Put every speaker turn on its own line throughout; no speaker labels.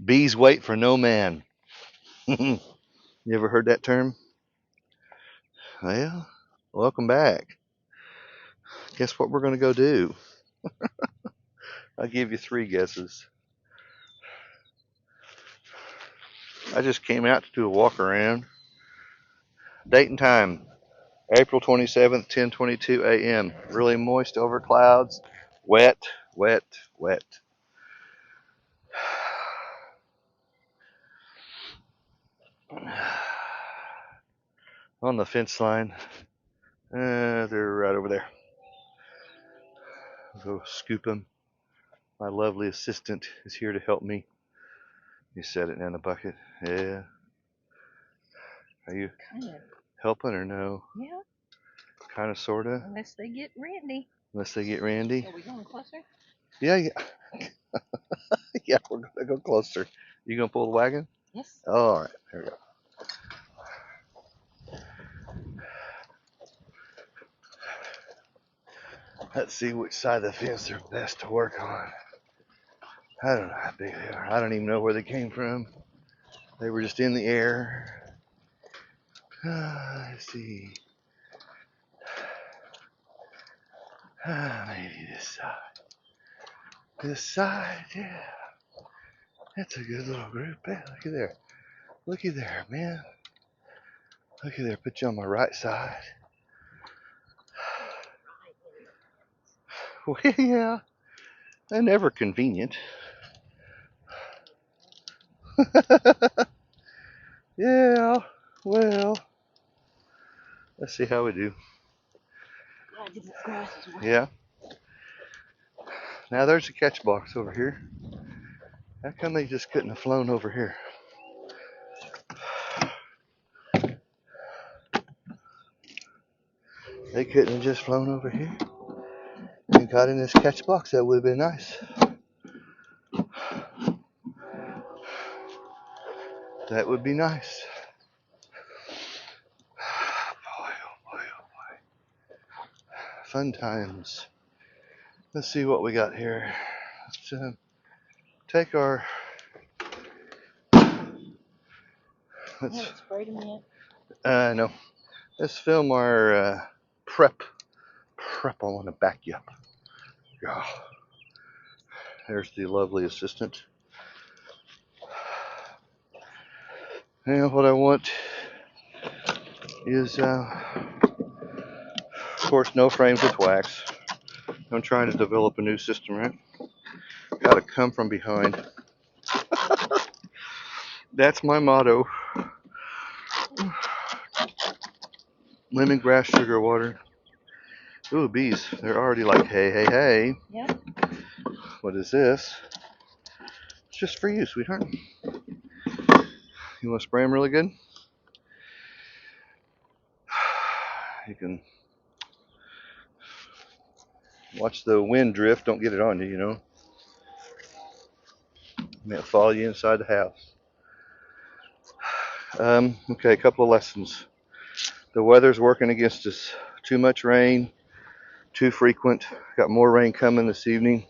Bees wait for no man. You ever heard that term? Well, welcome back. Guess what we're going to go do? I'll give you three guesses. I just came out to do a walk around. Date and time, April 27th, 10:22 a.m. Really moist over clouds. Wet, wet, wet. On the fence line. They're right over there. I'll go scoop them. My lovely assistant is here to help me. You set it in the bucket. Yeah. Are you
Kind of.
helping or no?
Yeah.
Kind of, sorta.
Unless they get randy.
Unless they get Randy.
Are we going closer?
Yeah, yeah, yeah. We're gonna go closer. You gonna pull the wagon?
Yes.
Oh, all right. Here we go. Let's see which side of the fence they're best to work on. I don't know how big they are. I don't even know where they came from. They were just in the air. Let's see. Maybe this side. This side, yeah. That's a good little group. Hey, looky there. Looky there, man. Looky there. Put you on my right side. Well, yeah. They're never convenient. Yeah. Well, let's see how we do. Yeah. Now there's a catch box over here. How come they just couldn't have flown over here? They couldn't have just flown over here and got in this catch box. That would have been nice. That would be nice. Boy, oh boy, oh boy. Fun times. Let's see what we got here. Let's take our. Let's.
Sprayed them yet?
No. Let's film our prep. I want to back you up. Yeah. There's the lovely assistant. And what I want is, of course, no frames with wax. I'm trying to develop a new system, right? Gotta come from behind. That's my motto. Lemongrass, sugar water. Ooh, bees. They're already like, hey, hey, hey.
Yeah.
What is this? It's just for you, sweetheart. You want to spray them really good? You can watch the wind drift. Don't get it on you, you know. It'll follow you inside the house. Okay, a couple of lessons. The weather's working against us. Too much rain, too frequent. Got more rain coming this evening.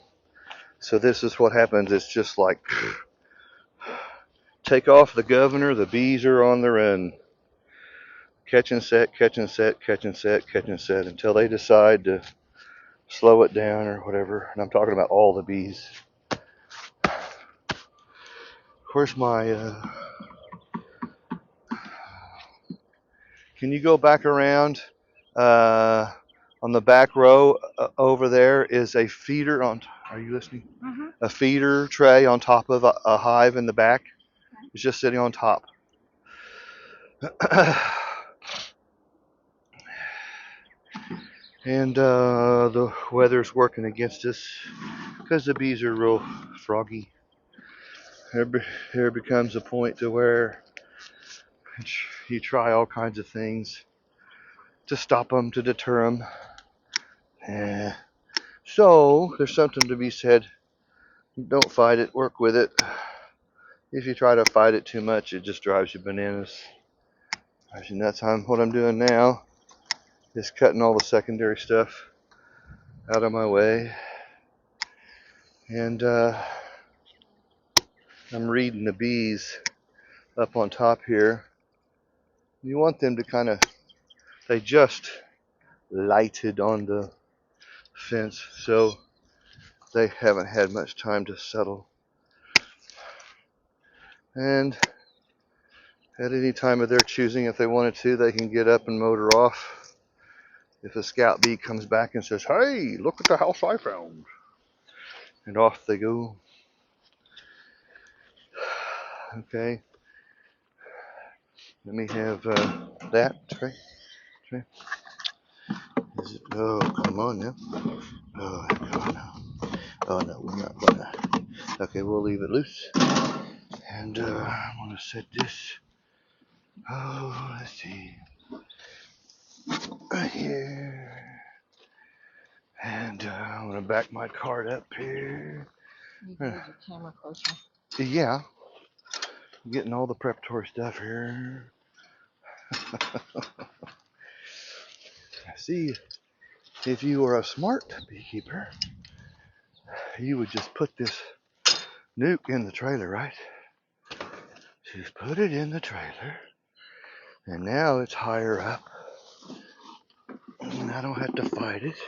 So this is what happens. It's just like take off the governor. The bees are on the run. Catch and set, catch and set, catch and set, catch and set until they decide to slow it down or whatever. And I'm talking about all the bees. Where's my can you go back around? On the back row over there is a feeder on. Are you listening?
Mm-hmm.
A feeder tray on top of a hive in the back. It's just sitting on top. And the weather's working against us because the bees are real froggy. There becomes a point to where you try all kinds of things to stop them, to deter them. So there's something to be said. Don't fight it, work with it. If you try to fight it too much, it just drives you bananas. And that's what I'm doing now, is cutting all the secondary stuff out of my way. And I'm reading the bees up on top here. You want them to kind of, they just lighted on the fence, so they haven't had much time to settle. And at any time of their choosing, if they wanted to, they can get up and motor off. If a scout bee comes back and says, "Hey, look at the house I found," and off they go. Okay, let me have that. Trey. Trey. Oh, come on now. Oh, no. Oh, no, we're not gonna. Okay, we'll leave it loose. And I'm gonna set this. Oh, let's see. Right here. And I'm gonna back my cart up here.
You can move your camera closer.
Yeah, getting all the preparatory stuff here. See, if you were a smart beekeeper, you would just put this nuke in the trailer, right? Just put it in the trailer, and now it's higher up, and I don't have to fight it.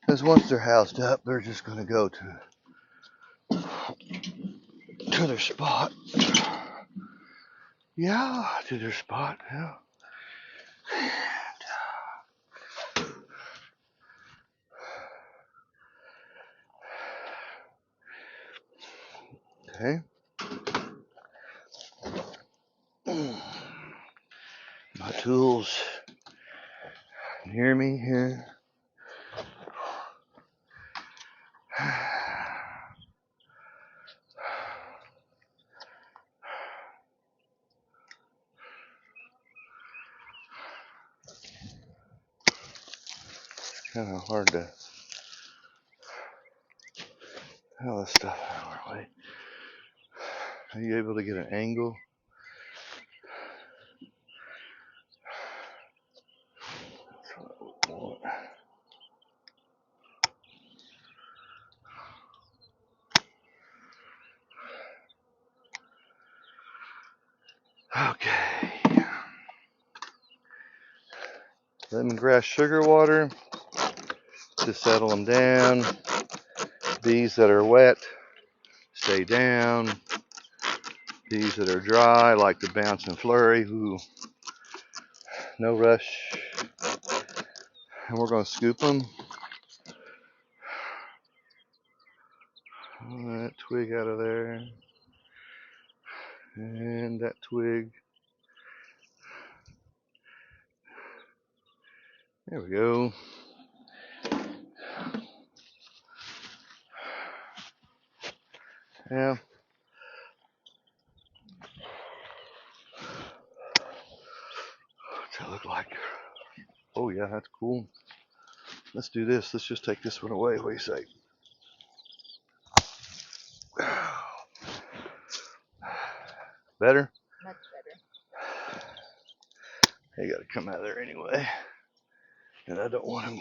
Because once they're housed up, they're just going to go to their spot. Yeah, to their spot. Yeah. Okay. My tools near me here. Kind of hard to have this stuff out of our way. Are you able to get an angle? That's what I want. Okay. Lemongrass sugar water to settle them down. Bees that are wet stay down. Bees that are dry like the bounce and flurry. Ooh, no rush. And we're going to scoop them. That twig out of there. And that twig. There we go. Yeah. What's that look like? Oh yeah, that's cool. Let's do this. Let's just take this one away. What do you say? Better?
Much better.
They gotta come out of there anyway. And I don't want them.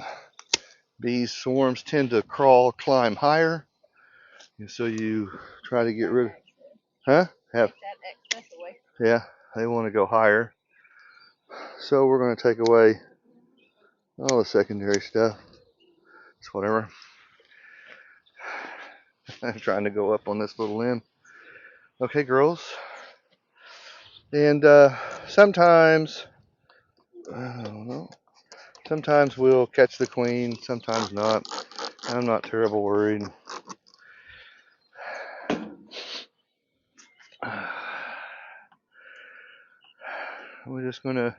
Bees, swarms tend to climb higher. And so you try to get rid of, huh? Have,
Take that excess away.
yeah, they want to go higher. So we're going to take away all the secondary stuff. It's whatever. I'm trying to go up on this little limb. Okay, girls. And sometimes, I don't know, sometimes we'll catch the queen, sometimes not. I'm not terrible worried. We're just going to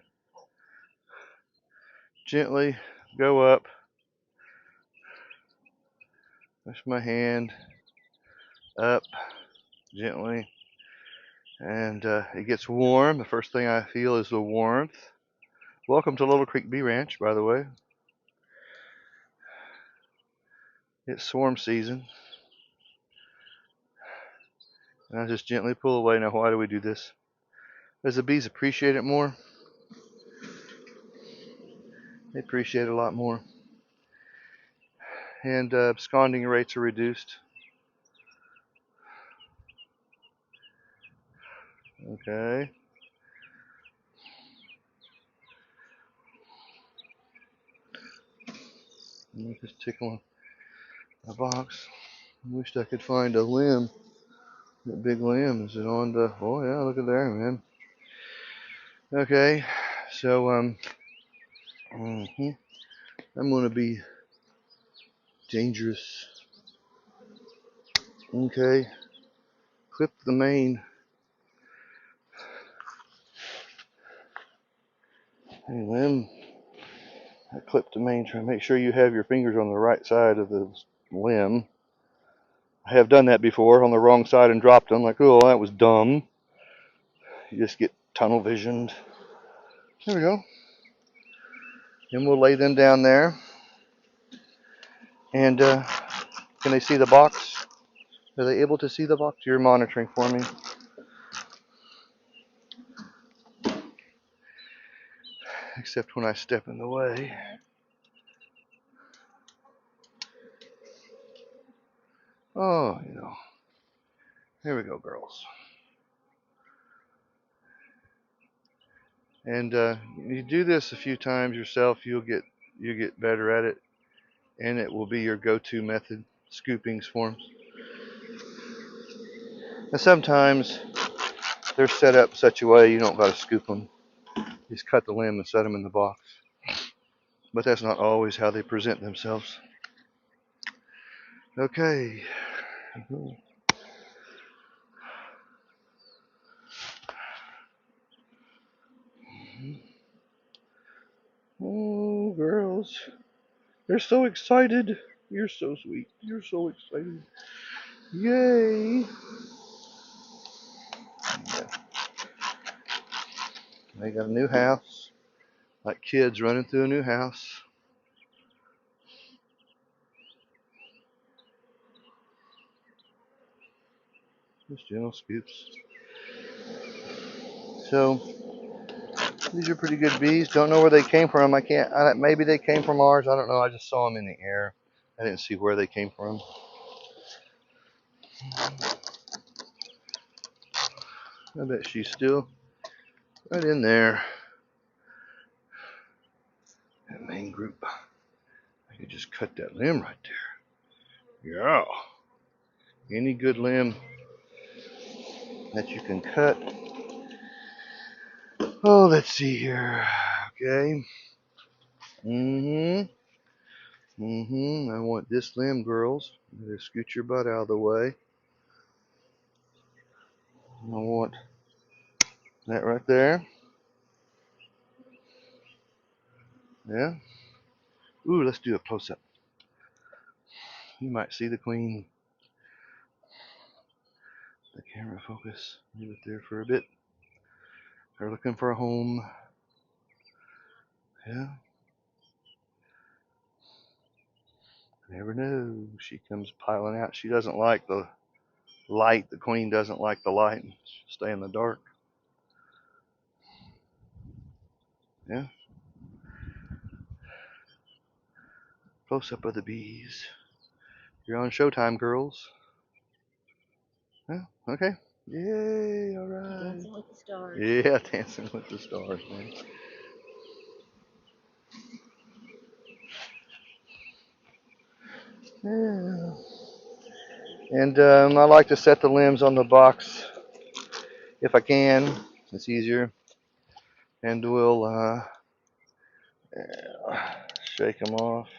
gently go up. Push my hand up gently. And it gets warm. The first thing I feel is the warmth. Welcome to Little Creek Bee Ranch, by the way. It's swarm season. And I just gently pull away. Now, why do we do this? Does the bees appreciate it more? They appreciate it a lot more. And absconding rates are reduced. Okay. Just tickling the box. I wished I could find a limb. That big limb. Is it on the? Oh yeah, look at there, man. Okay. So I'm gonna be dangerous. Okay. Clip the main. Hey, limb. I clipped the main. Try to make sure you have your fingers on the right side of the limb. I have done that before on the wrong side and dropped them. Like, oh, that was dumb. You just get tunnel visioned. There we go. And we'll lay them down there. And can they see the box? Are they able to see the box? You're monitoring for me. Except when I step in the way. Oh, you know. Here we go, girls. And you do this a few times yourself, you get better at it, and it will be your go-to method, scooping swarms. And sometimes they're set up such a way you don't got to scoop them. You just cut the limb and set them in the box. But that's not always how they present themselves. Okay. Oh, girls. They're so excited. You're so sweet. You're so excited. Yay. Yeah. They got a new house. Like kids running through a new house. Just gentle scoops. So these are pretty good bees. Don't know where they came from. Maybe they came from ours. I don't know. I just saw them in the air. I didn't see where they came from. I bet she's still right in there. That main group. I could just cut that limb right there. Yeah. Any good limb that you can cut. Oh, let's see here. Okay. I want this limb, girls. Better scoot your butt out of the way. I want that right there. Yeah. Ooh, let's do a close-up. You might see the queen. The camera focus. Leave it there for a bit. They're looking for a home. Yeah. Never know. She comes piling out. She doesn't like the light. The queen doesn't like the light. She'll stay in the dark. Yeah. Close up of the bees. You're on Showtime, girls. Yeah. Okay. Yay. All right.
Dancing with the stars.
Yeah, Dancing with the Stars, man. Yeah. And I like to set the limbs on the box if I can. It's easier. And we'll shake them off.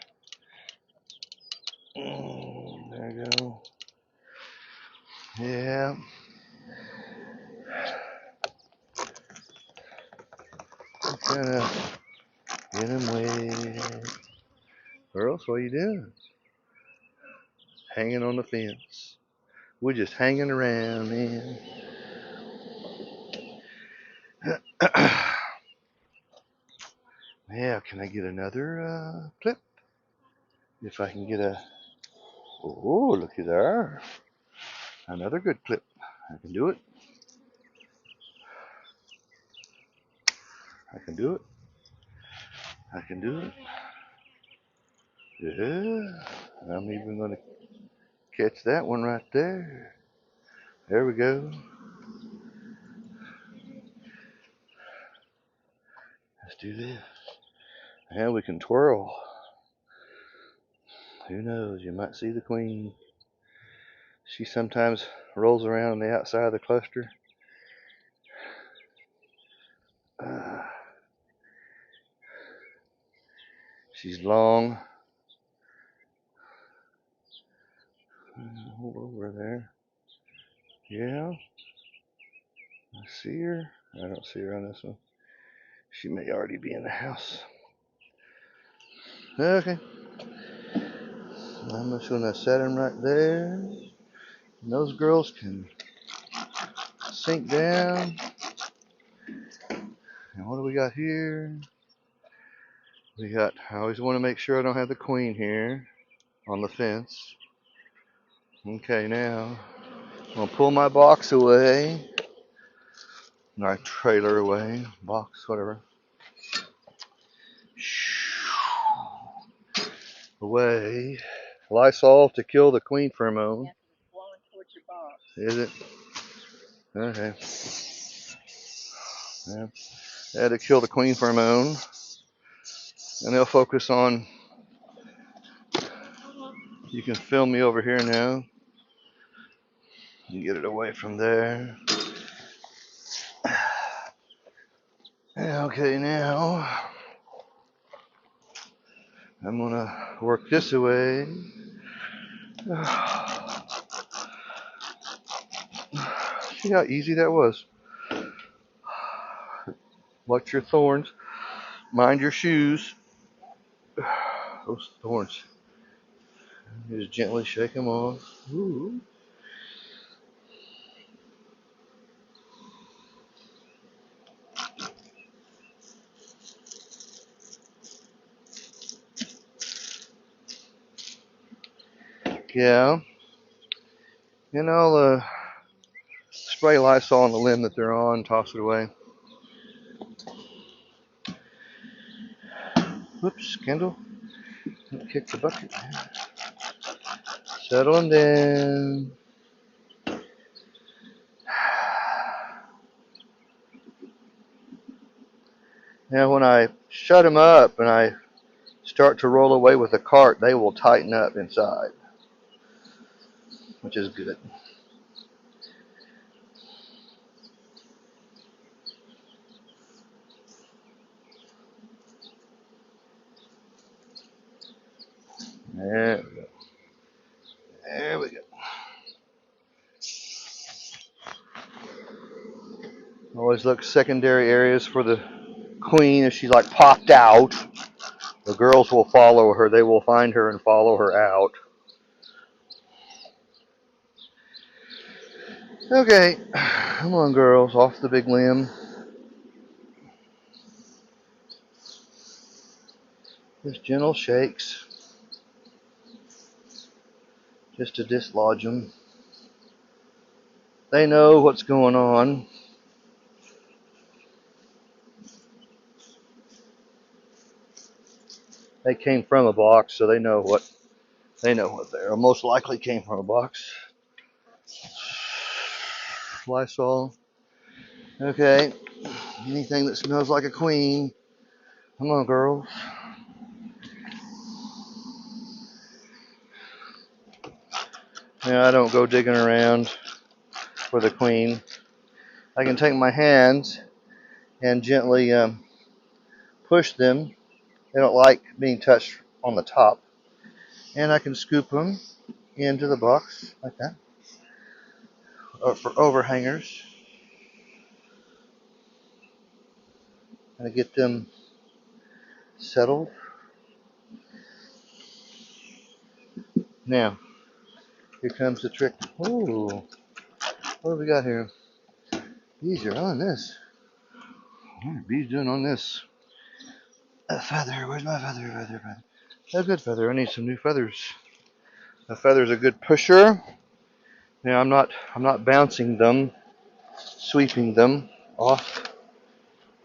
There you go. Yeah. Kind of get them wet. Girls, what are you doing? Hanging on the fence. We're just hanging around, man. Yeah, can I get another clip? If I can get a... Oh, looky there. Another good clip. I can do it. I can do it. I can do it. Yeah. I'm even going to catch that one right there. There we go. do this. And we can twirl. Who knows? You might see the queen. She sometimes rolls around on the outside of the cluster. She's long. Over there. Yeah. I see her. I don't see her on this one. She may already be in the house. Okay. I'm just going to set him right there. And those girls can sink down. And what do we got here? I always want to make sure I don't have the queen here on the fence. Okay, now I'm going to pull my box away. My trailer away. Box, whatever. Away. Lysol to kill the queen pheromone.
Yeah, 'cause it's blowing towards your box.
Is it? Okay. Yeah. I had to kill the queen pheromone. And they'll focus on. You can film me over here now. You get it away from there. Okay, now I'm gonna work this away. See how easy that was? Watch your thorns. Mind your shoes. Those thorns. Just gently shake them off. Ooh. Yeah. And I'll spray Lysol on the limb that they're on, toss it away. Whoops, Kendall. Kick the bucket. Settle them down. Now when I shut them up and I start to roll away with the cart, they will tighten up inside, which is good. There we go. There we go. Always look secondary areas for the queen. If she's like popped out, the girls will follow her. They will find her and follow her out. Okay, come on, girls, off the big limb. Just gentle shakes, just to dislodge them. They know what's going on. They came from a box, so they know what they're most likely came from a box. Lysol. Okay. Anything that smells like a queen. Come on, girls. Now I don't go digging around for the queen. I can take my hands and gently push them. They don't like being touched on the top. And I can scoop them into the box like that for overhangers. And I get them settled. Now, here comes the trick. Ooh, what do we got here? Bees are on this. What are bees doing on this? A feather. Where's my feather? Feather. A good feather. I need some new feathers. A feather's a good pusher. Now I'm not bouncing them, sweeping them off,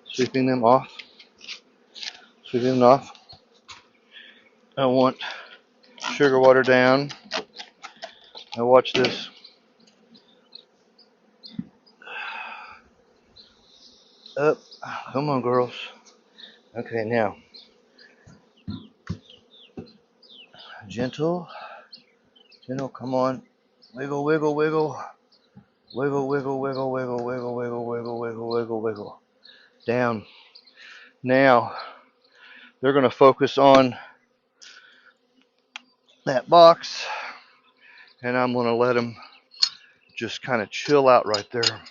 sweeping them off, sweeping them off. I want sugar water down. Now watch this. Up. Come on, girls. Okay, now, gentle, gentle, come on. Wiggle, wiggle, wiggle. Wiggle, wiggle, wiggle, wiggle, wiggle, wiggle, wiggle, wiggle, wiggle, wiggle. Down. Now, they're going to focus on that box, and I'm going to let them just kind of chill out right there.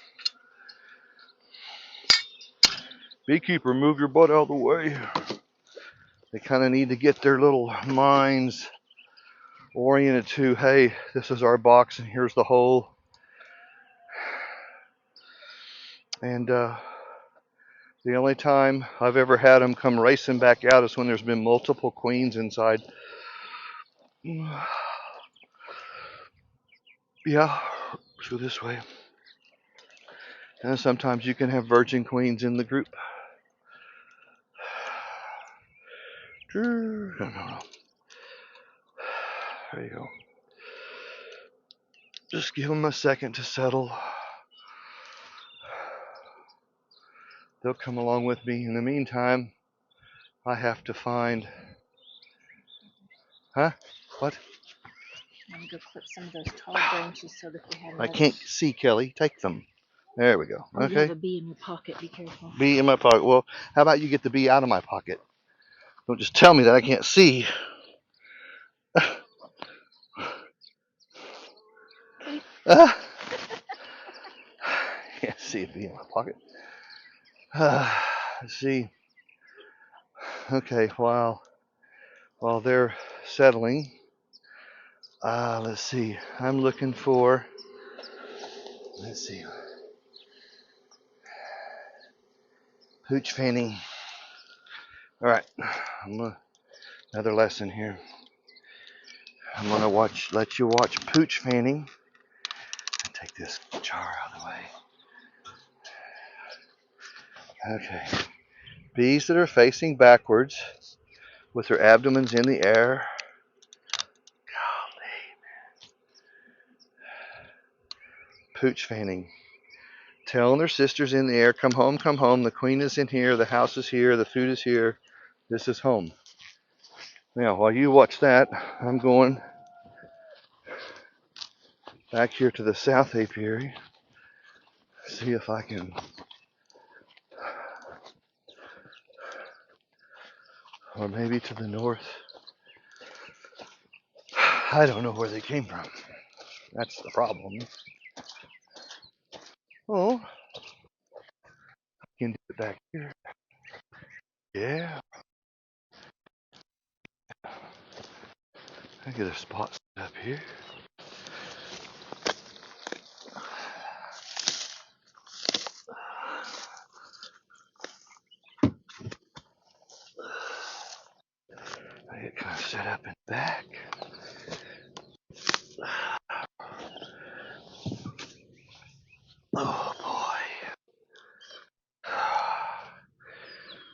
Beekeeper, move your butt out of the way. They kind of need to get their little minds oriented to, hey, this is our box and here's the hole. And the only time I've ever had them come racing back out is when there's been multiple queens inside. Yeah, so this way. And sometimes you can have virgin queens in the group. No, no, no. There you go. Just give them a second to settle. They'll come along with me. In the meantime, I have to find. Huh? What?
I'm gonna go clip some of those tall branches so that we have
I
another.
can't see, Kelly. Take them. There we go.
Oh, you have
Okay.
a bee in your pocket. Be careful.
Bee in my pocket. Well, how about you get the bee out of my pocket? Don't just tell me that I can't see. Can't see a bee in my pocket. Let's see. Okay, while they're settling, let's see. I'm looking for. Let's see. Pooch fanning. All right. Another lesson here. I'm gonna let you watch pooch fanning. Take this jar out of the way. Okay. Bees that are facing backwards with their abdomens in the air. Golly. Pooch fanning. Telling their sisters in the air, come home, come home. The queen is in here. The house is here. The food is here. This is home. Now, while you watch that, I'm going back here to the south apiary. See if I can. Or maybe to the north. I don't know where they came from. That's the problem. Oh, I can do it back here. Yeah. I get a spot set up here. I get kind of set up in back. Oh boy.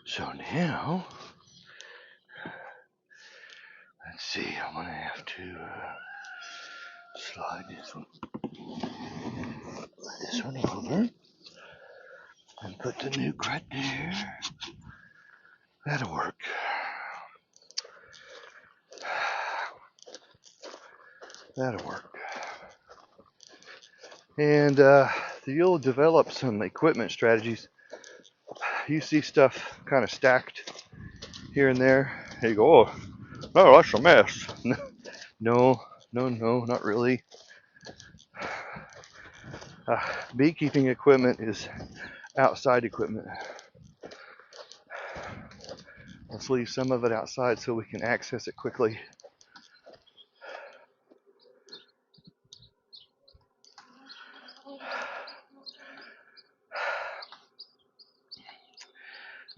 So now, let's see. I'm gonna have to slide this one over, and put the nuke right there. That'll work. That'll work. And you'll develop some equipment strategies. You see stuff kind of stacked here and there. And you go, oh, that's a mess. No, no, not really. Beekeeping equipment is outside equipment. Let's leave some of it outside so we can access it quickly.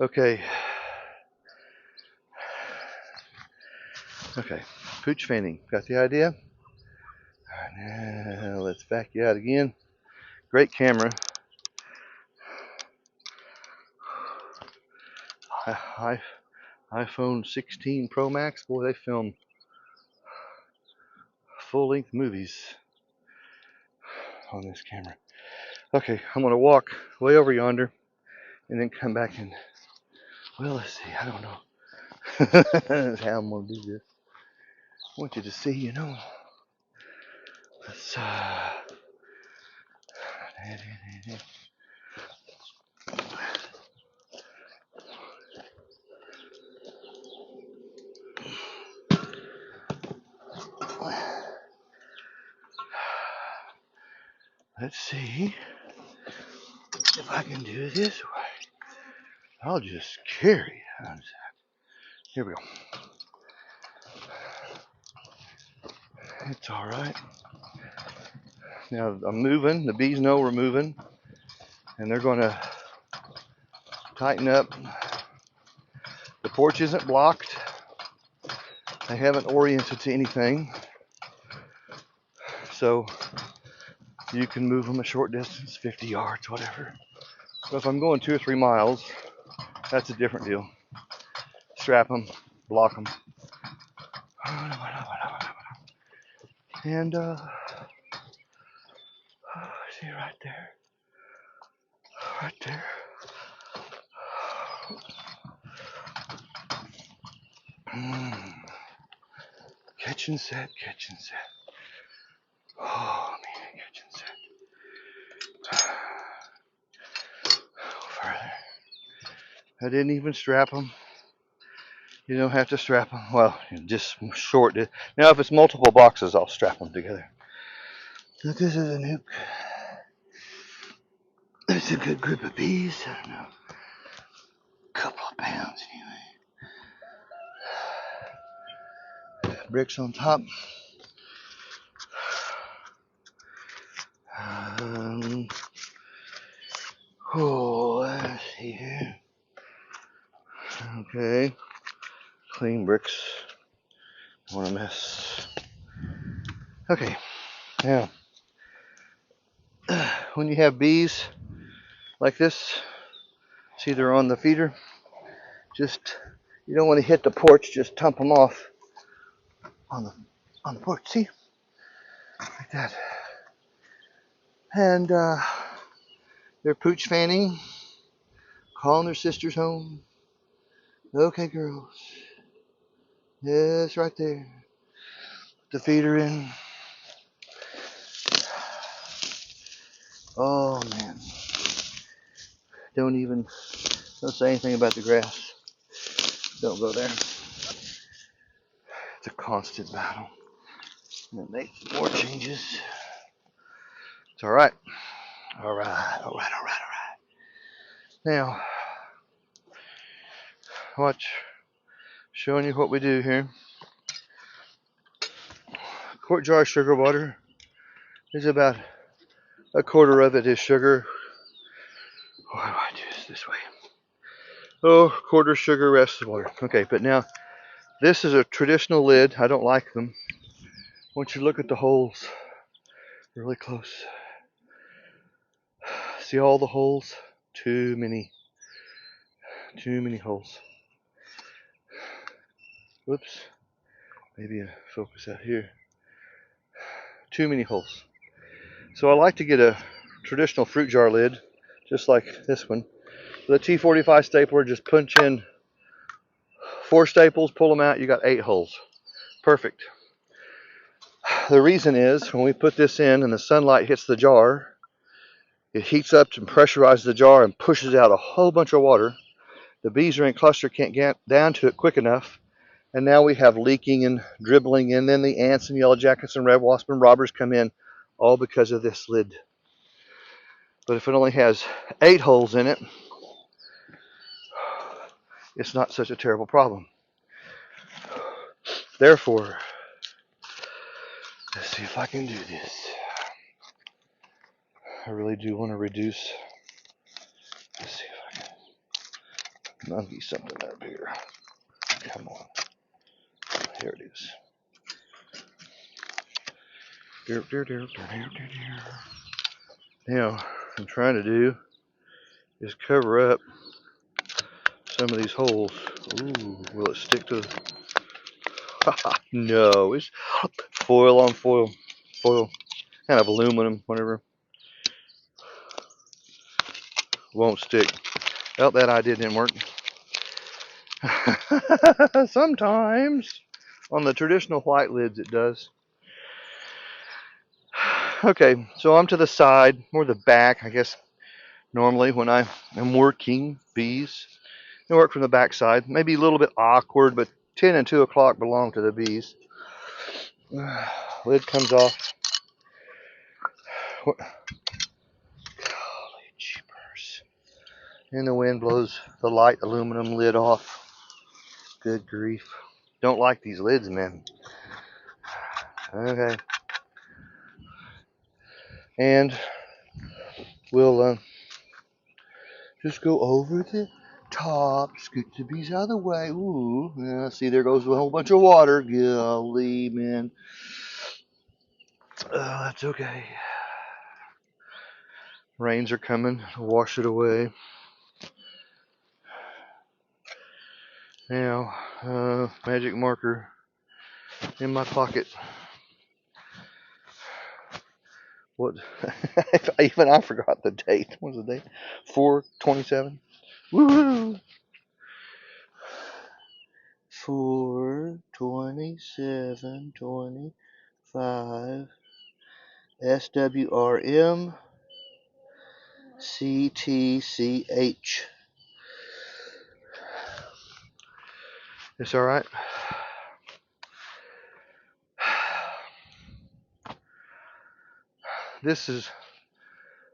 Okay. Okay. Pooch fanning. Got the idea? Now let's back you out again. Great camera. iPhone 16 Pro Max. Boy, they film full-length movies on this camera. Okay, I'm gonna walk way over yonder and then come back and Well, let's see. I don't know. That's how I'm gonna do this. I want you to see, you know. Let's let's see if I can do it this way. I'll just carry it. Here we go. It's all right. Now I'm moving. The bees know we're moving, and they're going to tighten up. The porch isn't blocked. They haven't oriented to anything, so you can move them a short distance, 50 yards, whatever. But if I'm going 2 or 3 miles, that's a different deal. Strap them, block them, and see right there, right there. Catch and set, catch and set. Oh man, catch and set. Further. I didn't even strap them. You don't have to strap them. Well, just short. Now, if it's multiple boxes, I'll strap them together. But this is a nuke. It's a good group of bees. I don't know. A couple of pounds anyway. Bricks on top. Oh, let's see here. Okay. Clean bricks. I want to mess. Okay. Now, when you have bees like this, see they're on the feeder, just, you don't want to hit the porch, just dump them off on the porch, see? Like that. And they're pooch fanning, calling their sisters home. Okay, girls. Yes, right there. Put the feeder in. Oh man. Don't say anything about the grass. Don't go there. It's a constant battle. And make more changes. It's alright. Alright. Now, watch. Showing you what we do here. Quart jar of sugar water is about a quarter of it is sugar. Why do I do this way? Oh, quarter sugar, rest is water. Okay, but now this is a traditional lid. I don't like them. I want you to look at the holes really close. See all the holes? Too many holes. Whoops. Maybe a focus out here. Too many holes. So I like to get a traditional fruit jar lid, just like this one. With a T45 stapler, just punch in 4 staples, pull them out, you got 8 holes. Perfect. The reason is when we put this in and the sunlight hits the jar, it heats up and pressurizes the jar and pushes out a whole bunch of water. The bees are in cluster, can't get down to it quick enough, and now we have leaking and dribbling, and then the ants and yellow jackets and red wasp and robbers come in, all because of this lid. But if it only has 8 holes in it, it's not such a terrible problem. Therefore, let's see if I can do this. I really do want to reduce. Let's see if I can monkey something up here. Come on. Here it is. Now, what I'm trying to do is cover up some of these holes. Ooh, will it stick to the... No, it's foil on foil. Foil. Kind of aluminum, whatever. Won't stick. Well, that idea didn't work. Sometimes. On the traditional white lids, it does. Okay, so I'm to the side, or the back, I guess. Normally, when I am working bees, I work from the back side. Maybe a little bit awkward, but 10 and 2 o'clock belong to the bees. Lid comes off. Golly jeepers. And the wind blows the light aluminum lid off. Good grief. Don't like these lids, man. Okay. And we'll just go over the top, scoot the bees out of the way. Ooh, yeah, see, there goes a whole bunch of water. Golly, man. That's okay. Rains are coming to wash it away. Now, magic marker in my pocket. What? Even I forgot the date. What was the date? 4/27. Woohoo! 4/27/25. SWRM CTCH. It's all right. This is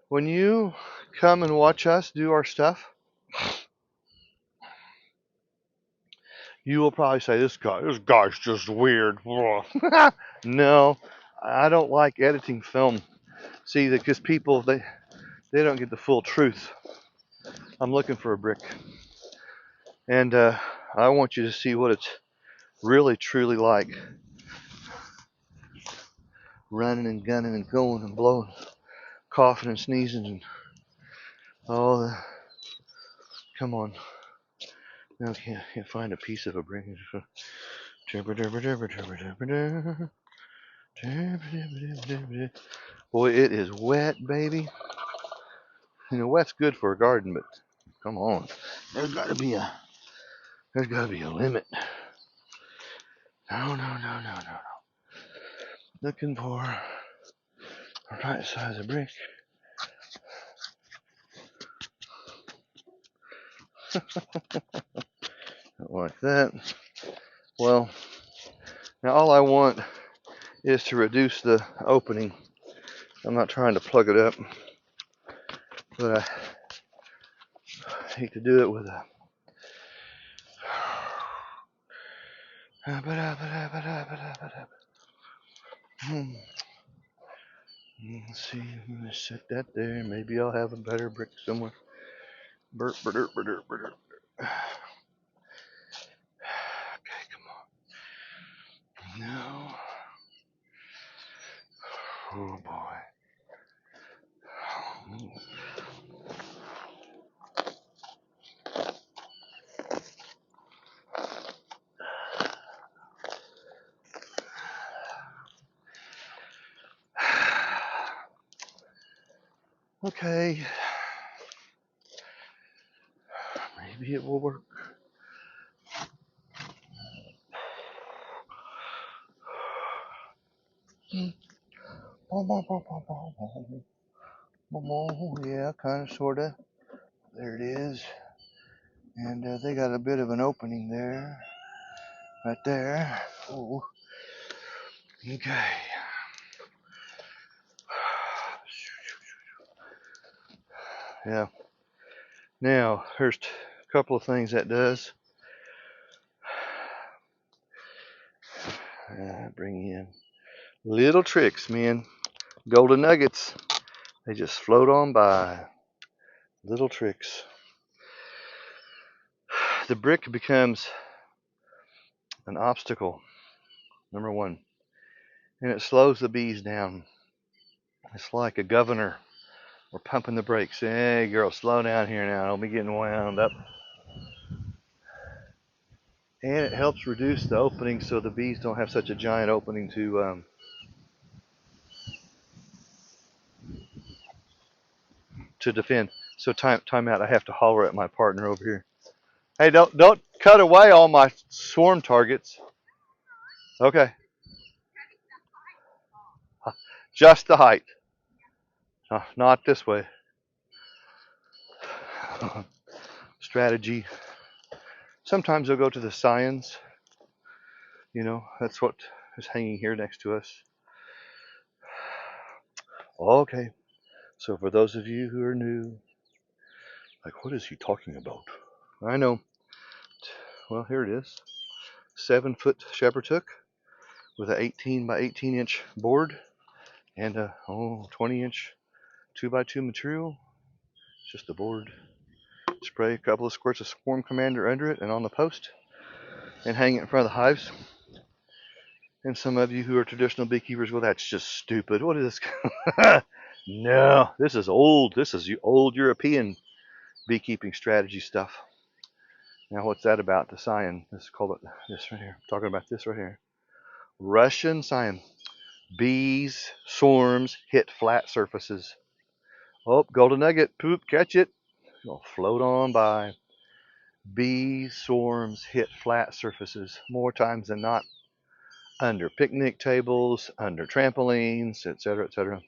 when you come and watch us do our stuff. You will probably say, this guy's just weird. No, I don't like editing film. See, because people they don't get the full truth. I'm looking for a brick, and I want you to see what it's really truly like. Running and gunning and going and blowing, coughing and sneezing and all the. Come on. Now I can't find a piece of a brick. Boy, it is wet, baby. You know, wet's good for a garden, but come on, there's got to be a limit. No. Looking for the right size of brick. Like that. Well, now all I want is to reduce the opening. I'm not trying to plug it up, but I hate to do it with a. Let's see, I'm gonna set that there. Maybe I'll have a better brick somewhere. Burp, burp, burp, burp, burp. Okay, come on. No. Oh boy. Okay. Maybe it will work. Yeah, kind of, sort of. There it is. And they got a bit of an opening there. Right there. Oh. Okay. Yeah. Now, here's a couple of things that does. Bring in little tricks, man. Golden nuggets. They just float on by. Little tricks. The brick becomes an obstacle, number one, and it slows the bees down. It's like a governor. We're pumping the brakes. Hey, girl, slow down here now. Don't be getting wound up. And it helps reduce the opening so the bees don't have such a giant opening to defend. So time out. I have to holler at my partner over here. Hey, don't cut away all my swarm targets. Okay, just the height. Not this way. Strategy. Sometimes they'll go to the scions. That's what is hanging here next to us. Okay, so for those of you who are new, like, what is he talking about? I know. Well, here it is. 7-foot shepherd's hook with an 18 by 18 inch board and a 20-inch 2x2 material. Just a board. Spray a couple of squirts of Swarm Commander under it and on the post, and hang it in front of the hives. And some of you who are traditional beekeepers, well, that's just stupid. What is this? No, this is old. This is old European beekeeping strategy stuff. Now, what's that about? The scion. Let's call it this right here. I'm talking about this right here. Russian scion. Bees, swarms hit flat surfaces. Oh, golden nugget. Poop, catch it. It'll float on by. Bees, swarms hit flat surfaces more times than not. Under picnic tables, under trampolines, etc., etc.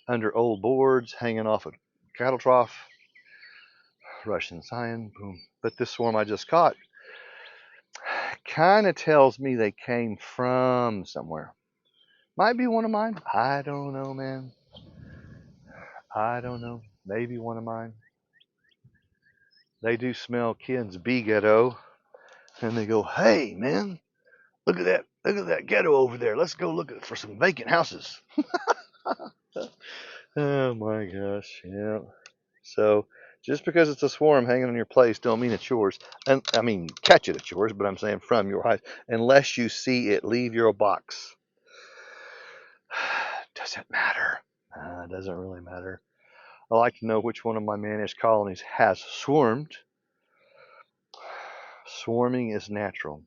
Under old boards, hanging off a cattle trough. Russian scion, boom. But this swarm I just caught kind of tells me they came from somewhere. Might be one of mine. I don't know, man. I don't know. Maybe one of mine. They do smell Ken's bee ghetto, and they go, "Hey, man, look at that! Look at that ghetto over there. Let's go look for some vacant houses." Oh my gosh, yeah. So just because it's a swarm hanging on your place don't mean it's yours. And I mean, catch it, it's yours, but I'm saying from your hive, unless you see it leave your box. Does it matter? It doesn't really matter. I like to know which one of my managed colonies has swarmed. Swarming is natural.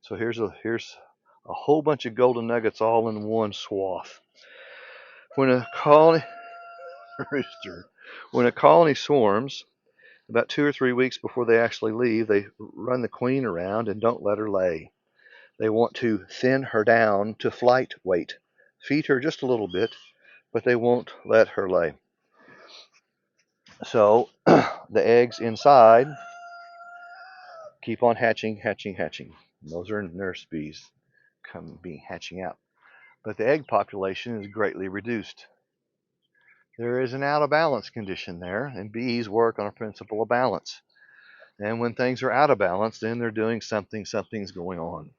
So here's a whole bunch of golden nuggets all in one swath. When a colony rooster, when a colony swarms, about 2 or 3 weeks before they actually leave, they run the queen around and don't let her lay. They want to thin her down to flight weight, feed her just a little bit, but they won't let her lay. So the eggs inside keep on hatching, hatching, hatching. And those are nurse bees hatching out. But the egg population is greatly reduced. There is an out of balance condition there, and bees work on a principle of balance. And when things are out of balance, then they're doing something's going on.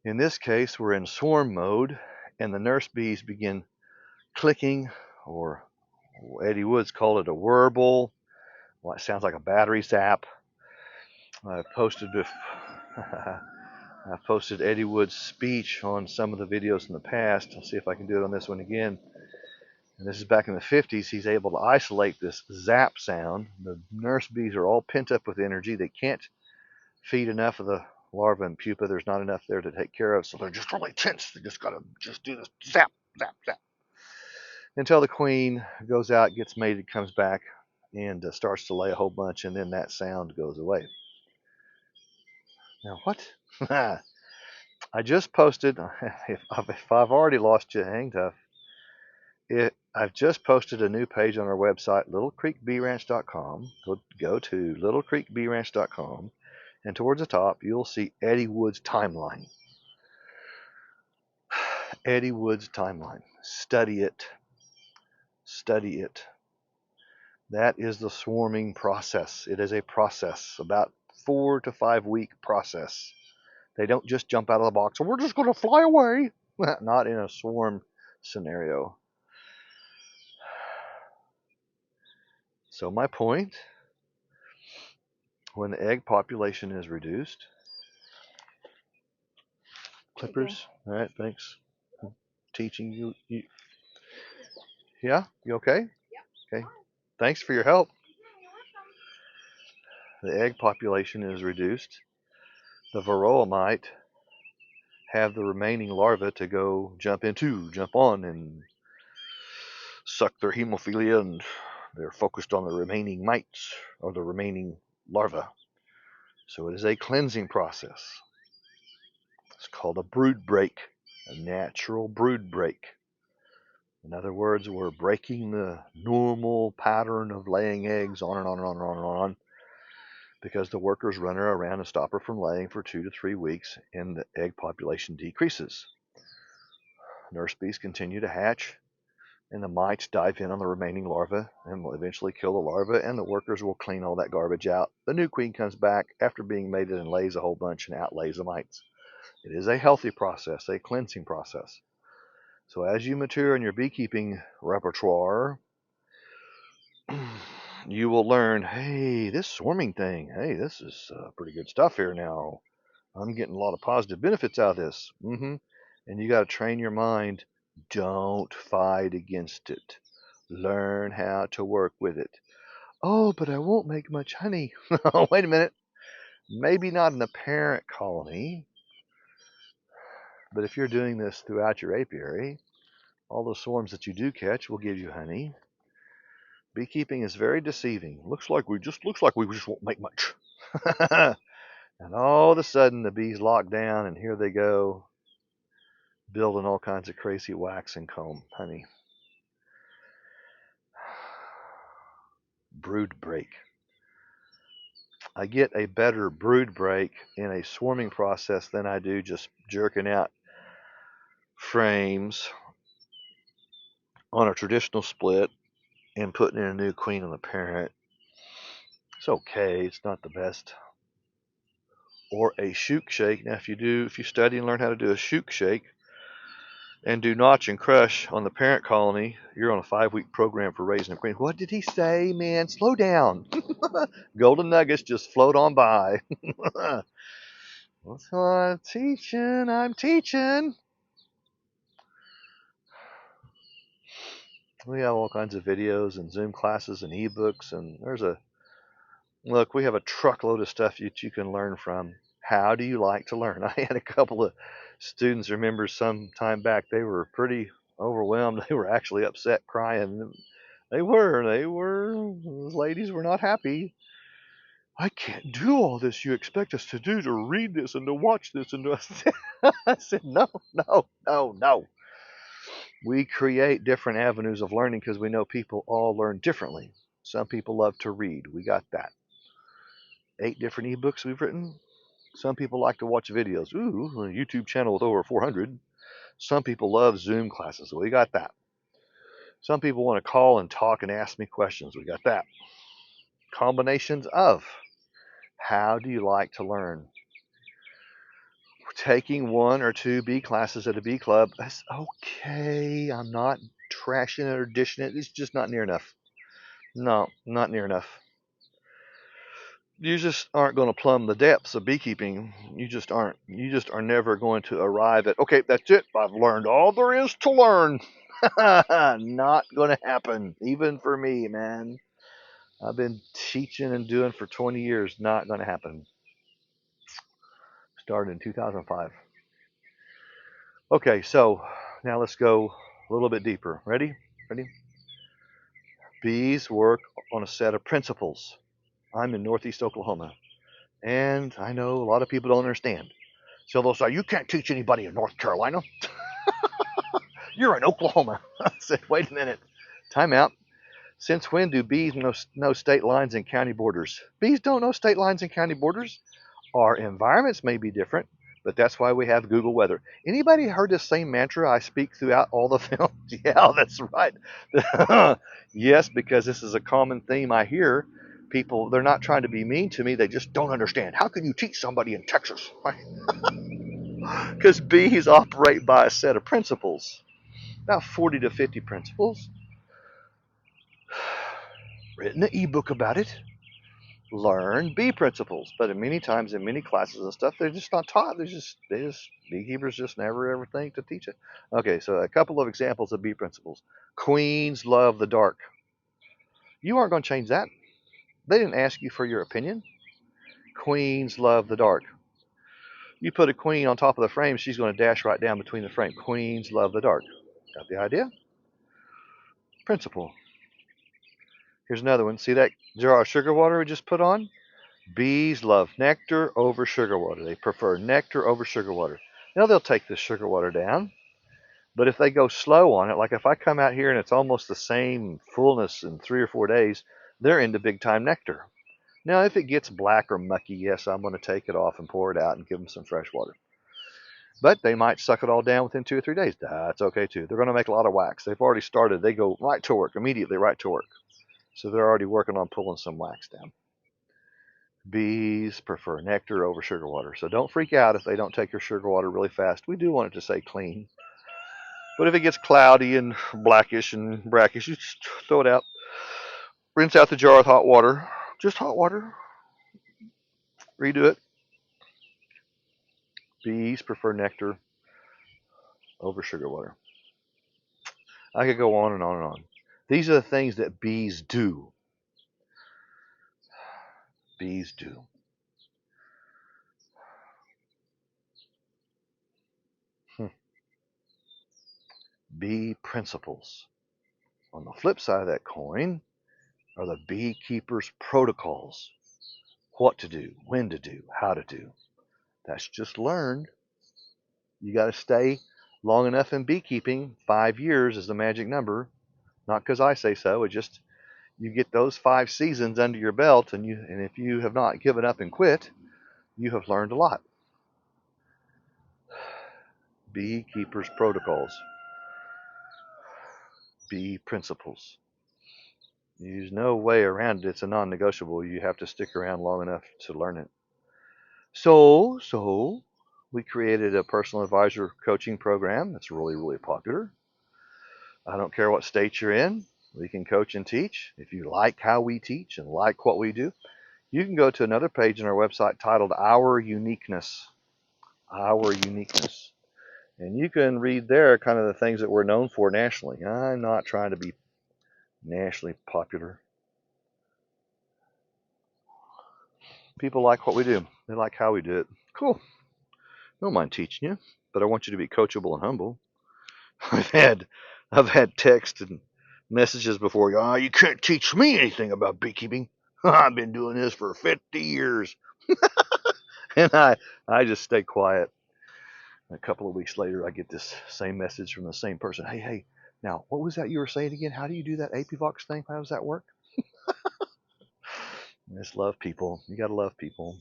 In this case, we're in swarm mode, and the nurse bees begin clicking, or Eddie Woods called it a warble. Well, it sounds like a battery zap. I've posted I've posted Eddie Wood's speech on some of the videos in the past. I'll see if I can do it on this one again. And this is back in the 50s. He's able to isolate this zap sound. The nurse bees are all pent up with energy. They can't feed enough of the larva and pupa. There's not enough there to take care of, so they're just really tense. They just gotta just do this zap, zap, zap until the queen goes out, gets mated, comes back, and starts to lay a whole bunch, and then that sound goes away. Now what? I just posted. If I've already lost you, hang tough. I've just posted a new page on our website, littlecreekbeeranch.com. Go to littlecreekbeeranch.com, and towards the top, you'll see Eddie Wood's timeline. Eddie Wood's timeline. Study it. Study it. That is the swarming process. It is a process, about 4 to 5 week process. They don't just jump out of the box and we're just going to fly away. Not in a swarm scenario. So my point, when the egg population is reduced, clippers, all right, thanks. I'm teaching you. Yeah, you okay? Okay. Thanks for your help. The egg population is reduced. The varroa might have the remaining larvae to go jump on, and suck their hemophilia, and they're focused on the remaining mites or the remaining larvae. So it is a cleansing process. It's called a brood break, a natural brood break. In other words, we're breaking the normal pattern of laying eggs on and on and on and on and on because the workers run her around and stop her from laying for 2 to 3 weeks and the egg population decreases. Nurse bees continue to hatch and the mites dive in on the remaining larvae and will eventually kill the larvae, and the workers will clean all that garbage out. The new queen comes back after being mated and lays a whole bunch and outlays the mites. It is a healthy process, a cleansing process. So as you mature in your beekeeping repertoire, you will learn, hey, this swarming thing, hey, this is pretty good stuff here now. I'm getting a lot of positive benefits out of this. And you got to train your mind. Don't fight against it. Learn how to work with it. Oh, but I won't make much honey. Wait a minute. Maybe not in the parent colony, but if you're doing this throughout your apiary, all the swarms that you do catch will give you honey. Beekeeping is very deceiving. Looks like we just won't make much. And all of a sudden the bees lock down and here they go, building all kinds of crazy wax and comb honey. Brood break. I get a better brood break in a swarming process than I do just jerking out frames on a traditional split and putting in a new queen on the parent. It's okay, it's not the best. Or a shoot shake. Now if you study and learn how to do a shoot shake and do notch and crush on the parent colony, you're on a 5-week program for raising a queen. What did he say, man? Slow down. Golden nuggets just float on by. That's what I'm teaching. We have all kinds of videos and Zoom classes and ebooks, and we have a truckload of stuff that you can learn from. How do you like to learn? I had a couple of students, remember some time back, they were pretty overwhelmed. They were actually upset, crying. Those ladies were not happy. I can't do all this you expect us to do, to read this and to watch this and to. I said, no, no, no, no. We create different avenues of learning because we know people all learn differently. Some people love to read. We got that. 8 different ebooks we've written. Some people like to watch videos. Ooh, a YouTube channel with over 400. Some people love Zoom classes. We got that. Some people want to call and talk and ask me questions. We got that. Combinations of. How do you like to learn? Taking 1 or 2 bee classes at a bee club, that's okay. I'm not trashing it or dishing it. It's just not near enough. No, not near enough. You just aren't going to plumb the depths of beekeeping. You just aren't. You just are never going to arrive at, okay, that's it. I've learned all there is to learn. Not going to happen, even for me, man. I've been teaching and doing for 20 years. Not going to happen. Started in 2005. Okay, so now let's go a little bit deeper. Ready? Ready? Bees work on a set of principles. I'm in Northeast Oklahoma, and I know a lot of people don't understand. So they'll say, you can't teach anybody in North Carolina. You're in Oklahoma. I said, wait a minute. Time out. Since when do bees know state lines and county borders? Bees don't know state lines and county borders. Our environments may be different, but that's why we have Google Weather. Anybody heard this same mantra I speak throughout all the films? Yeah, that's right. Yes, because this is a common theme I hear. People, they're not trying to be mean to me. They just don't understand. How can you teach somebody in Texas? Because bees operate by a set of principles, about 40 to 50 principles. Written an ebook about it. Learn bee principles, but many times in many classes and stuff, they're just not taught. Beekeepers just never ever think to teach it. Okay, so a couple of examples of bee principles. Queens love the dark. You aren't going to change that. They didn't ask you for your opinion. Queens love the dark. You put a queen on top of the frame, she's going to dash right down between the frame. Queens love the dark. Got the idea? Principle. Here's another one. See that jar of sugar water we just put on? Bees love nectar over sugar water. They prefer nectar over sugar water. Now they'll take the sugar water down, but if they go slow on it, like if I come out here and it's almost the same fullness in 3 or 4 days, they're into big time nectar. Now, if it gets black or mucky, yes, I'm going to take it off and pour it out and give them some fresh water. But they might suck it all down within 2 or 3 days. That's okay too. They're going to make a lot of wax. They've already started. They go right to work, immediately right to work. So they're already working on pulling some wax down. Bees prefer nectar over sugar water. So don't freak out if they don't take your sugar water really fast. We do want it to stay clean. But if it gets cloudy and blackish and brackish, you just throw it out. Rinse out the jar with hot water. Just hot water. Redo it. Bees prefer nectar over sugar water. I could go on and on and on. These are the things that bees do. Bees do. Bee principles. On the flip side of that coin are the beekeeper's protocols. What to do, when to do, how to do. That's just learned. You got to stay long enough in beekeeping. 5 years is the magic number. Not because I say so. It just you get those 5 seasons under your belt, and if you have not given up and quit, you have learned a lot. Beekeepers protocols, bee principles. There's no way around it. It's a non-negotiable. You have to stick around long enough to learn it. So we created a personal advisor coaching program that's really, really popular. I don't care what state you're in. We can coach and teach. If you like how we teach and like what we do, you can go to another page on our website titled Our Uniqueness. Our Uniqueness. And you can read there kind of the things that we're known for nationally. I'm not trying to be nationally popular. People like what we do. They like how we do it. Cool. Don't mind teaching you, but I want you to be coachable and humble. I've had text and messages before. Oh, you can't teach me anything about beekeeping. I've been doing this for 50 years. And I just stay quiet. A couple of weeks later, I get this same message from the same person. Hey, now, what was that you were saying again? How do you do that Apivox thing? How does that work? Just love people. You got to love people.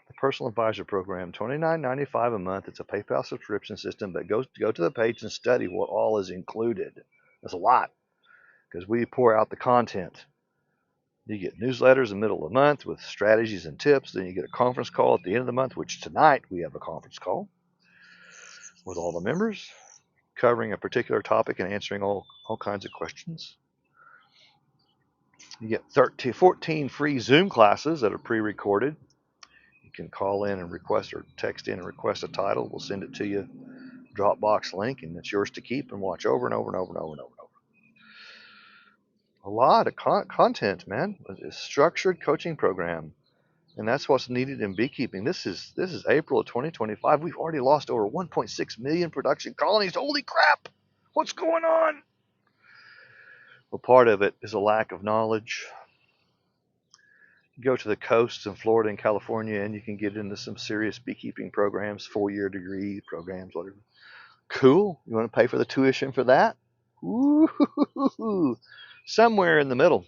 The personal advisor program, $29.95 a month. It's a PayPal subscription system, but go to the page and study what all is included. That's a lot because we pour out the content. You get newsletters in the middle of the month with strategies and tips. Then you get a conference call at the end of the month, which tonight we have a conference call with all the members covering a particular topic and answering all kinds of questions. You get 14 free Zoom classes that are pre-recorded. You can call in and request or text in and request a title. We'll send it to you, Dropbox link, and it's yours to keep and watch over and over and over and over and over. A lot of content, man. A structured coaching program. And that's what's needed in beekeeping. This is April of 2025. We've already lost over 1.6 million production colonies. Holy crap! What's going on? Well, part of it is a lack of knowledge. You go to the coasts in Florida and California, and you can get into some serious beekeeping programs, 4-year degree programs, whatever. Cool. You want to pay for the tuition for that? Ooh, somewhere in the middle.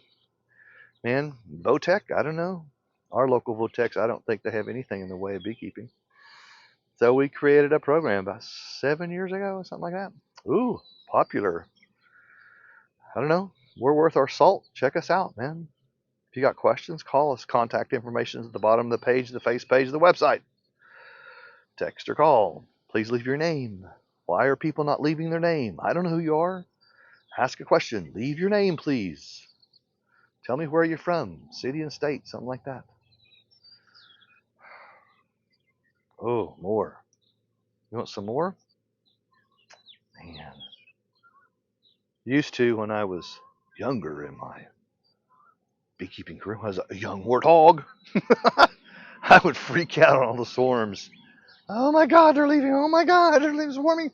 Man, Votech, I don't know. Our local Votechs, I don't think they have anything in the way of beekeeping. So we created a program about 7 years ago, something like that. Ooh, popular. I don't know. We're worth our salt. Check us out, man. If you got questions, call us. Contact information is at the bottom of the page, the face page of the website. Text or call. Please leave your name. Why are people not leaving their name? I don't know who you are. Ask a question. Leave your name, please. Tell me where you're from, city and state, something like that. Oh, more. You want some more? Man. Used to, when I was younger in my beekeeping career, I was a young warthog. I would freak out on all the swarms. Oh my God, they're leaving. Oh my God, they're leaving swarming.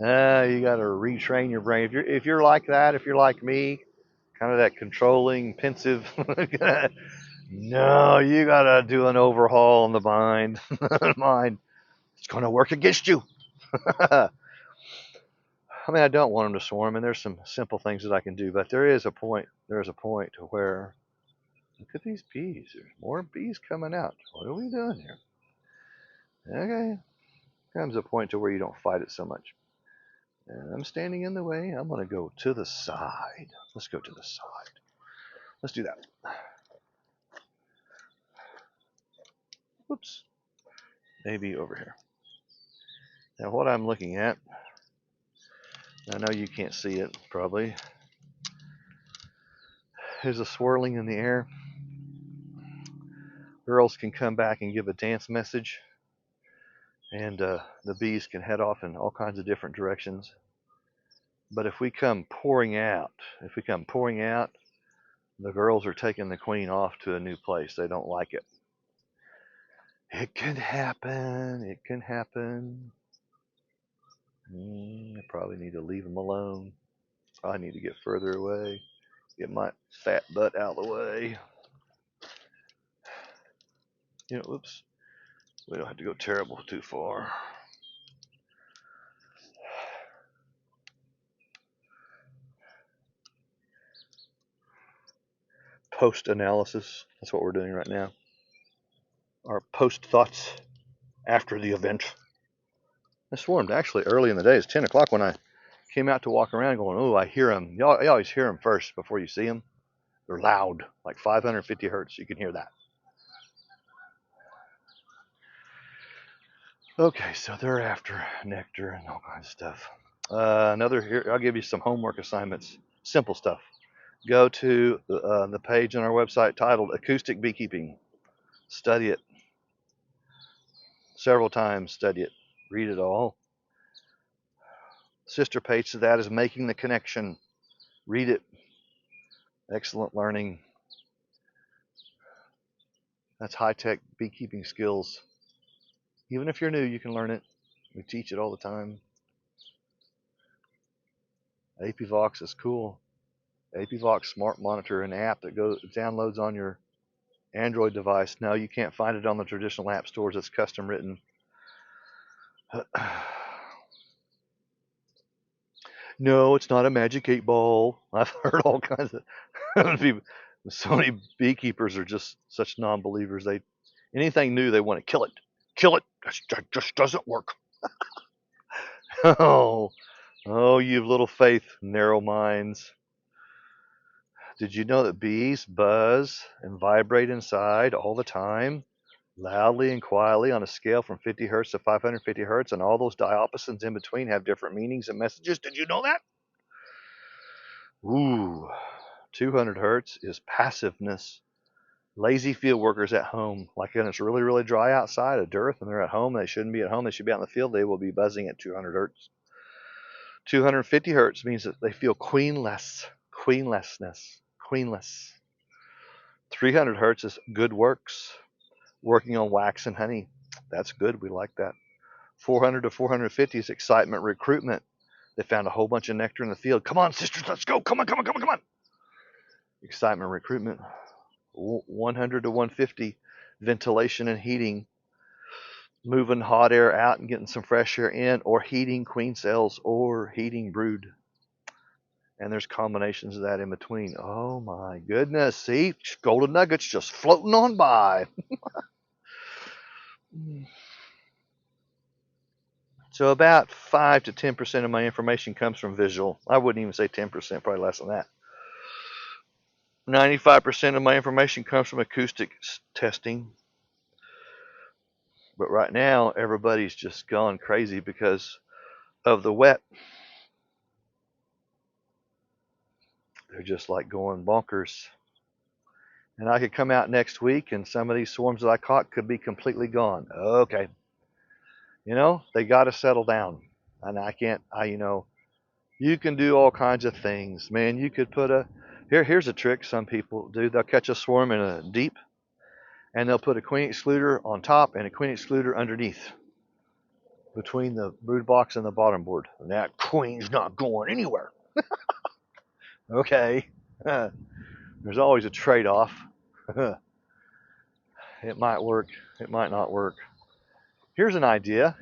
You got to retrain your brain. If you're like that, if you're like me, kind of that controlling, pensive. No, you gotta do an overhaul on the mind. Mind, it's gonna work against you. I mean, I don't want them to swarm, and there's some simple things that I can do, but there is a point. There's a point to where look at these bees. There's more bees coming out. What are we doing here? Okay, comes a point to where you don't fight it so much. And I'm standing in the way. I'm gonna go to the side. Let's go to the side. Let's do that. Oops. Maybe over here. Now what I'm looking at, I know you can't see it probably, is a swirling in the air. Girls can come back and give a dance message, and the bees can head off in all kinds of different directions. But if we come pouring out, the girls are taking the queen off to a new place. They don't like it. It can happen. It can happen. I probably need to leave them alone. I need to get further away. Get my fat butt out of the way. Oops. We don't have to go terrible too far. Post analysis. That's what we're doing right now. Our post thoughts after the event. I swarmed actually early in the day. It's 10 o'clock when I came out to walk around going, oh, I hear them. You always hear them first before you see them. They're loud, like 550 hertz. You can hear that. Okay, so they're after nectar and all kinds of stuff. Here, I'll give you some homework assignments. Simple stuff. Go to the page on our website titled Acoustic Beekeeping. Study it several times. Study it. Read it all. Sister page to that is Making the Connection. Read it. Excellent learning. That's high-tech beekeeping skills. Even if you're new, you can learn it. We teach it all the time. APVox is cool. APVox Smart Monitor, an app that downloads on your Android device. No, you can't find it on the traditional app stores. It's custom written. No, it's not a magic 8-ball. I've heard all kinds of people. So many beekeepers are just such non-believers. Anything new, they want to kill it. Kill it. That just doesn't work. Oh, you've little faith, narrow minds. Did you know that bees buzz and vibrate inside all the time, loudly and quietly on a scale from 50 hertz to 550 hertz, and all those diapasons in between have different meanings and messages? Did you know that? Ooh, 200 hertz is passiveness. Lazy field workers at home, like when it's really, really dry outside, a dearth, and they're at home, they shouldn't be at home, they should be out in the field, they will be buzzing at 200 hertz. 250 hertz means that they feel queenless, queenless. 300 hertz is good works, working on wax and honey. That's good, we like that. 400 to 450 is excitement recruitment. They found a whole bunch of nectar in the field. Come on, sisters, let's go. Come on. Excitement recruitment. 100 to 150, ventilation and heating, moving hot air out and getting some fresh air in, or heating queen cells, or heating brood. And there's combinations of that in between. Oh my goodness, see, golden nuggets just floating on by. So about 5 to 10% of my information comes from visual. I wouldn't even say 10%, probably less than that. 95% of my information comes from acoustic testing. But right now, everybody's just gone crazy because of the wet. They're just like going bonkers. And I could come out next week and some of these swarms that I caught could be completely gone. Okay. They got to settle down. And you can do all kinds of things. Man, you could put here's a trick some people do. They'll catch a swarm in a deep, and they'll put a queen excluder on top and a queen excluder underneath, between the brood box and the bottom board. And that queen's not going anywhere. Okay. There's always a trade-off. It might work, it might not work. Here's an idea.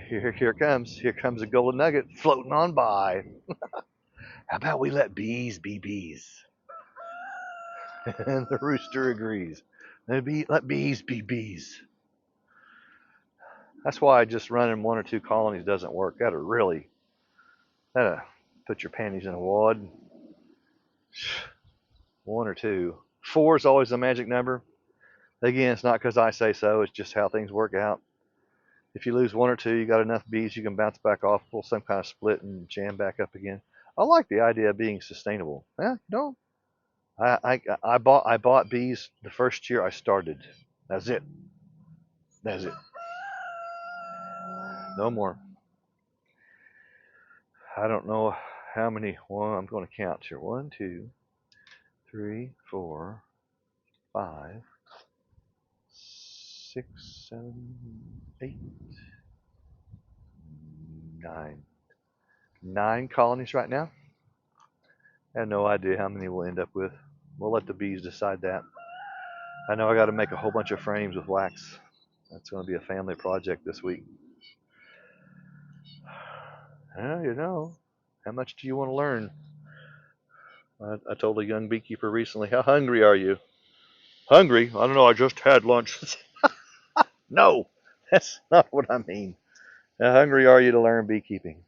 Here comes a golden nugget floating on by. How about we let bees be bees? And the rooster agrees. Let bees be bees. That's why just running 1 or 2 colonies doesn't work. That'll put your panties in a wad. 1 or 2. 4 is always the magic number. Again, it's not because I say so. It's just how things work out. If you lose 1 or 2, you got enough bees, you can bounce back off, pull some kind of split, and jam back up again. I like the idea of being sustainable. Yeah, no, I bought bees the first year I started. That's it. That's it. No more. I don't know how many. Well, I'm going to count here. 1, 2, 3, 4, 5, 6, 7, 8, 9. 9 colonies right now. I have no idea how many we'll end up with. We'll let the bees decide that. I know I got to make a whole bunch of frames with wax. That's going to be a family project this week. How much do you want to learn? I told a young beekeeper recently, how hungry are you? Hungry? I don't know, I just had lunch. No, that's not what I mean. How hungry are you to learn beekeeping?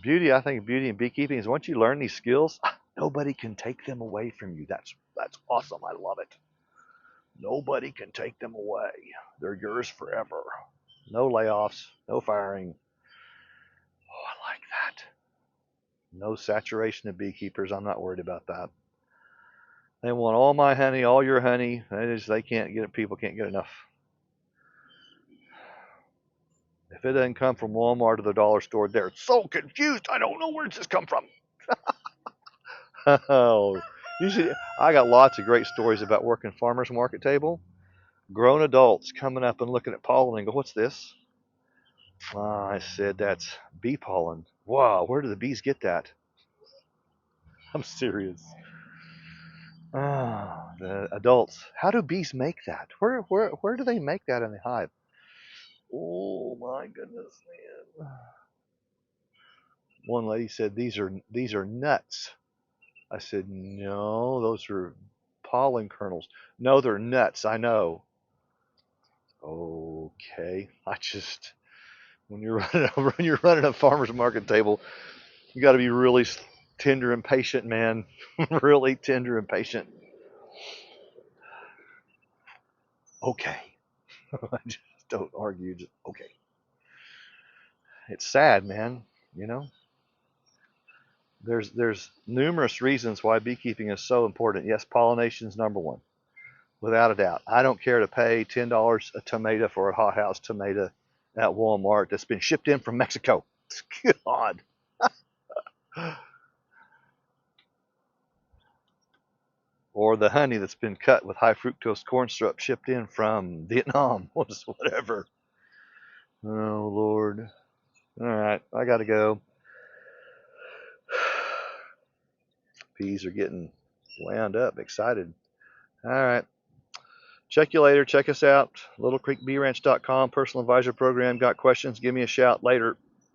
I think beauty in beekeeping is once you learn these skills, nobody can take them away from you. That's awesome. I love it. Nobody can take them away. They're yours forever. No layoffs, no firing. Oh, I like that. No saturation of beekeepers. I'm not worried about that. They want all my honey, all your honey. They can't get it. People can't get enough. If it doesn't come from Walmart or the dollar store, they're so confused. I don't know where does this come from. Oh, usually I got lots of great stories about working farmers market table. Grown adults coming up and looking at pollen and go, "What's this?" I said, "That's bee pollen." Wow, where do the bees get that? I'm serious. The adults. How do bees make that? Where do they make that in the hive? Oh my goodness, man. One lady said these are nuts. I said, no, those are pollen kernels. No, they're nuts. I know. Okay. When you're running a farmer's market table, you got to be really tender and patient, man. Really tender and patient. Okay. I just don't argue. Just okay. It's sad, man. You know, there's numerous reasons why beekeeping is so important. Yes, pollination is number one, without a doubt. I don't care to pay $10 a tomato for a hothouse tomato at Walmart that's been shipped in from Mexico. God. Or the honey that's been cut with high fructose corn syrup shipped in from Vietnam. Whatever. Oh Lord. All right, I gotta go. Bees are getting wound up, excited. All right. Check you later. Check us out. LittleCreekBeeRanch.com, personal advisor program. Got questions? Give me a shout later.